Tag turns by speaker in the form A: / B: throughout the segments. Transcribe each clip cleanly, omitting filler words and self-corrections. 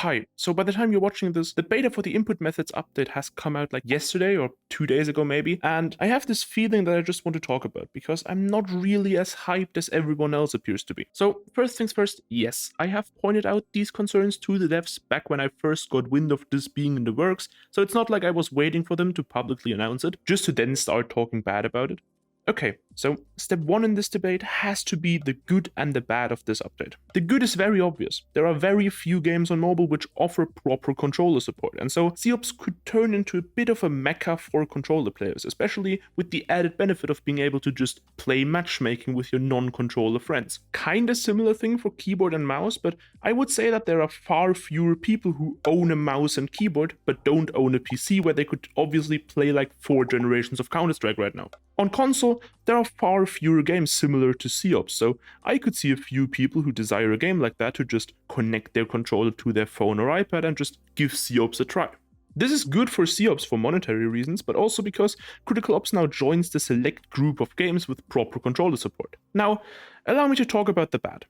A: Hi, so by the time you're watching this, the beta for the input methods update has come out like yesterday or 2 days ago maybe, and I have this feeling that I just want to talk about because I'm not really as hyped as everyone else appears to be. So first things first, yes, I have pointed out these concerns to the devs back when I first got wind of this being in the works, so it's not like I was waiting for them to publicly announce it, just to then start talking bad about it. Okay, so step one in this debate has to be the good and the bad of this update. The good is very obvious. There are very few games on mobile which offer proper controller support, and so COPS could turn into a bit of a mecca for controller players, especially with the added benefit of being able to just play matchmaking with your non-controller friends. Kinda similar thing for keyboard and mouse, but I would say that there are far fewer people who own a mouse and keyboard but don't own a PC where they could obviously play like 4 generations of Counter-Strike right now. On console, there are far fewer games similar to COPS, so I could see a few people who desire a game like that to just connect their controller to their phone or iPad and just give COPS a try. This is good for COPS for monetary reasons, but also because Critical Ops now joins the select group of games with proper controller support. Now, allow me to talk about the bad.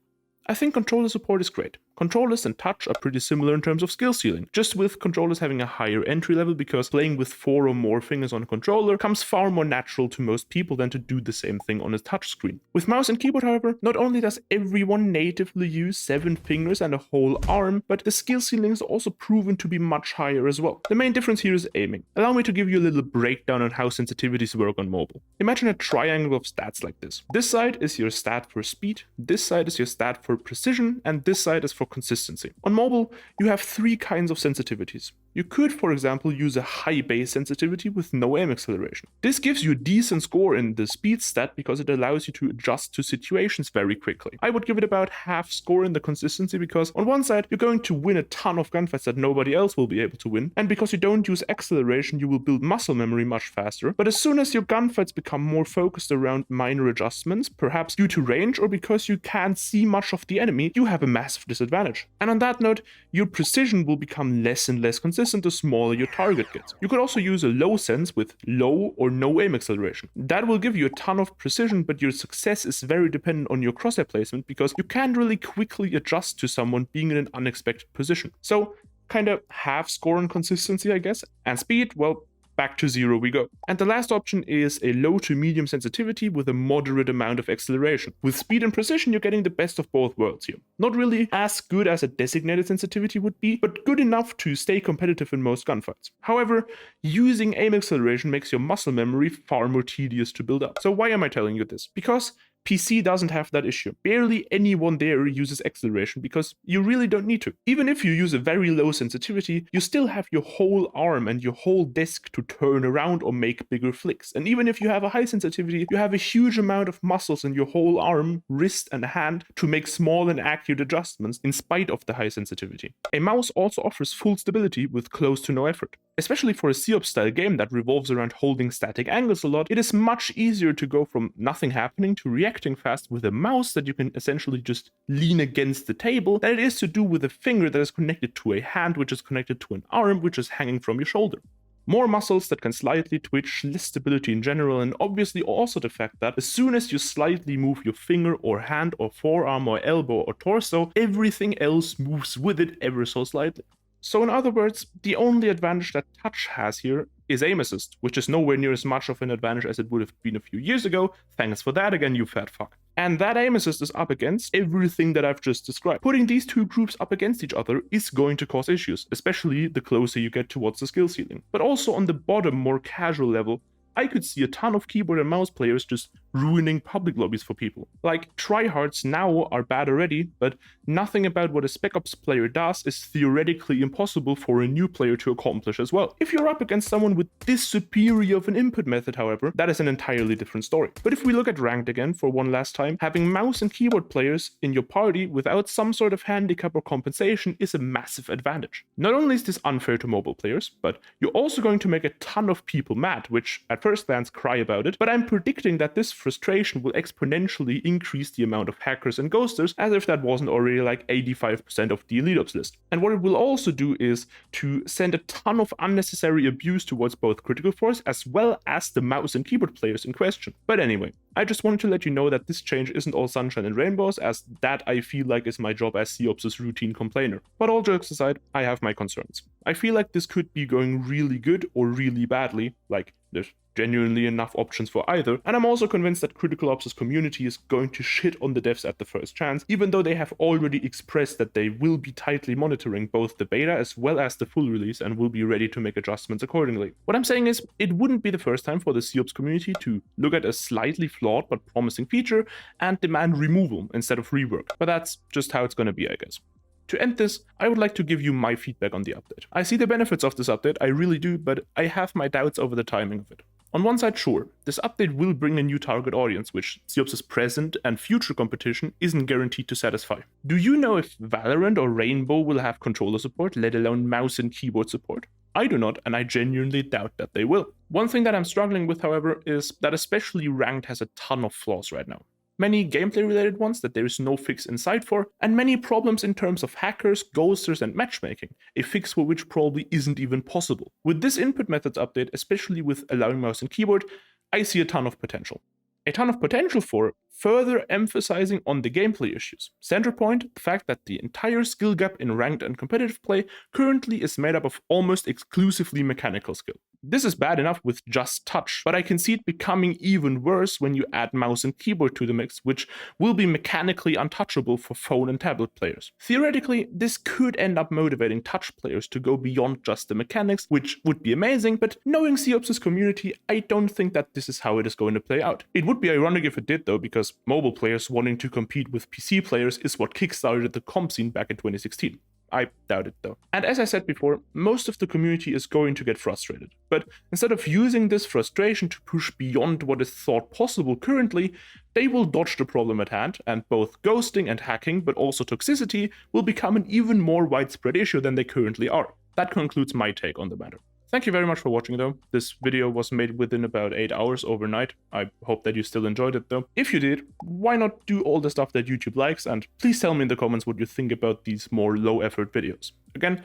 A: I think controller support is great. Controllers and touch are pretty similar in terms of skill ceiling, just with controllers having a higher entry level because playing with 4 or more fingers on a controller comes far more natural to most people than to do the same thing on a touch screen. With mouse and keyboard, however, not only does everyone natively use 7 fingers and a whole arm, but the skill ceiling is also proven to be much higher as well. The main difference here is aiming. Allow me to give you a little breakdown on how sensitivities work on mobile. Imagine a triangle of stats like this. This side is your stat for speed, this side is your stat for precision, and this side is for consistency. On mobile, you have 3 kinds of sensitivities. You could, for example, use a high base sensitivity with no aim acceleration. This gives you a decent score in the speed stat because it allows you to adjust to situations very quickly. I would give it about half score in the consistency because on one side, you're going to win a ton of gunfights that nobody else will be able to win, and because you don't use acceleration, you will build muscle memory much faster. But as soon as your gunfights become more focused around minor adjustments, perhaps due to range or because you can't see much of the enemy, you have a massive disadvantage. And on that note, your precision will become less and less consistent the smaller your target gets. You could also use a low sense with low or no aim acceleration. That will give you a ton of precision, but your success is very dependent on your crosshair placement because you can't really quickly adjust to someone being in an unexpected position. So kind of half score on consistency, I guess. And speed, well, back to 0 we go. And the last option is a low to medium sensitivity with a moderate amount of acceleration. With speed and precision, you're getting the best of both worlds here. Not really as good as a designated sensitivity would be, but good enough to stay competitive in most gunfights. However, using aim acceleration makes your muscle memory far more tedious to build up. So why am I telling you this? Because PC doesn't have that issue. Barely anyone there uses acceleration because you really don't need to. Even if you use a very low sensitivity, you still have your whole arm and your whole desk to turn around or make bigger flicks. And even if you have a high sensitivity, you have a huge amount of muscles in your whole arm, wrist and hand to make small and accurate adjustments in spite of the high sensitivity. A mouse also offers full stability with close to no effort. Especially for a COPS style game that revolves around holding static angles a lot, it is much easier to go from nothing happening to reacting fast with a mouse that you can essentially just lean against the table than it is to do with a finger that is connected to a hand which is connected to an arm which is hanging from your shoulder. More muscles that can slightly twitch, less stability in general, and obviously also the fact that as soon as you slightly move your finger or hand or forearm or elbow or torso, everything else moves with it ever so slightly. So in other words, the only advantage that touch has here is aim assist, which is nowhere near as much of an advantage as it would have been a few years ago. Thanks for that again, you fat fuck. And that aim assist is up against everything that I've just described. Putting these 2 groups up against each other is going to cause issues, especially the closer you get towards the skill ceiling. But also on the bottom, more casual level, I could see a ton of keyboard and mouse players just ruining public lobbies for people. Like, tryhards now are bad already, but nothing about what a Spec Ops player does is theoretically impossible for a new player to accomplish as well. If you're up against someone with this superior of an input method, however, that is an entirely different story. But if we look at ranked again for one last time, having mouse and keyboard players in your party without some sort of handicap or compensation is a massive advantage. Not only is this unfair to mobile players, but you're also going to make a ton of people mad, which at first glance cry about it, but I'm predicting that this frustration will exponentially increase the amount of hackers and ghosters, as if that wasn't already like 85% of the Elite Ops list. And what it will also do is to send a ton of unnecessary abuse towards both Critical Force as well as the mouse and keyboard players in question. But anyway, I just wanted to let you know that this change isn't all sunshine and rainbows, as that I feel like is my job as CEOPS' routine complainer. But all jokes aside, I have my concerns. I feel like this could be going really good or really badly, like there's genuinely enough options for either, and I'm also convinced that Critical Ops' community is going to shit on the devs at the first chance, even though they have already expressed that they will be tightly monitoring both the beta as well as the full release and will be ready to make adjustments accordingly. What I'm saying is, it wouldn't be the first time for the CEOPS community to look at a slightly flawed but promising feature and demand removal instead of rework, but that's just how it's gonna be, I guess. To end this, I would like to give you my feedback on the update. I see the benefits of this update, I really do, but I have my doubts over the timing of it. On one side, sure, this update will bring a new target audience, which CEOPS' present and future competition isn't guaranteed to satisfy. Do you know if Valorant or Rainbow will have controller support, let alone mouse and keyboard support? I do not, and I genuinely doubt that they will. One thing that I'm struggling with, however, is that especially Ranked has a ton of flaws right now. Many gameplay-related ones that there is no fix in sight for, and many problems in terms of hackers, ghosters, and matchmaking, a fix for which probably isn't even possible. With this input methods update, especially with allowing mouse and keyboard, I see a ton of potential. A ton of potential for further emphasizing on the gameplay issues. Center point, the fact that the entire skill gap in ranked and competitive play currently is made up of almost exclusively mechanical skill. This is bad enough with just touch, but I can see it becoming even worse when you add mouse and keyboard to the mix, which will be mechanically untouchable for phone and tablet players. Theoretically, this could end up motivating touch players to go beyond just the mechanics, which would be amazing, but knowing CEOPS' community, I don't think that this is how it is going to play out. It would be ironic if it did though, because mobile players wanting to compete with PC players is what kickstarted the comp scene back in 2016. I doubt it though. And as I said before, most of the community is going to get frustrated. But instead of using this frustration to push beyond what is thought possible currently, they will dodge the problem at hand, and both ghosting and hacking, but also toxicity, will become an even more widespread issue than they currently are. That concludes my take on the matter. Thank you very much for watching though. This video was made within about 8 hours overnight. I hope that you still enjoyed it though. If you did, why not do all the stuff that YouTube likes, and please tell me in the comments what you think about these more low effort videos. Again,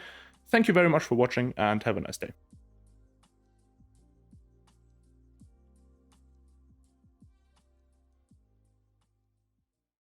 A: thank you very much for watching and have a nice day.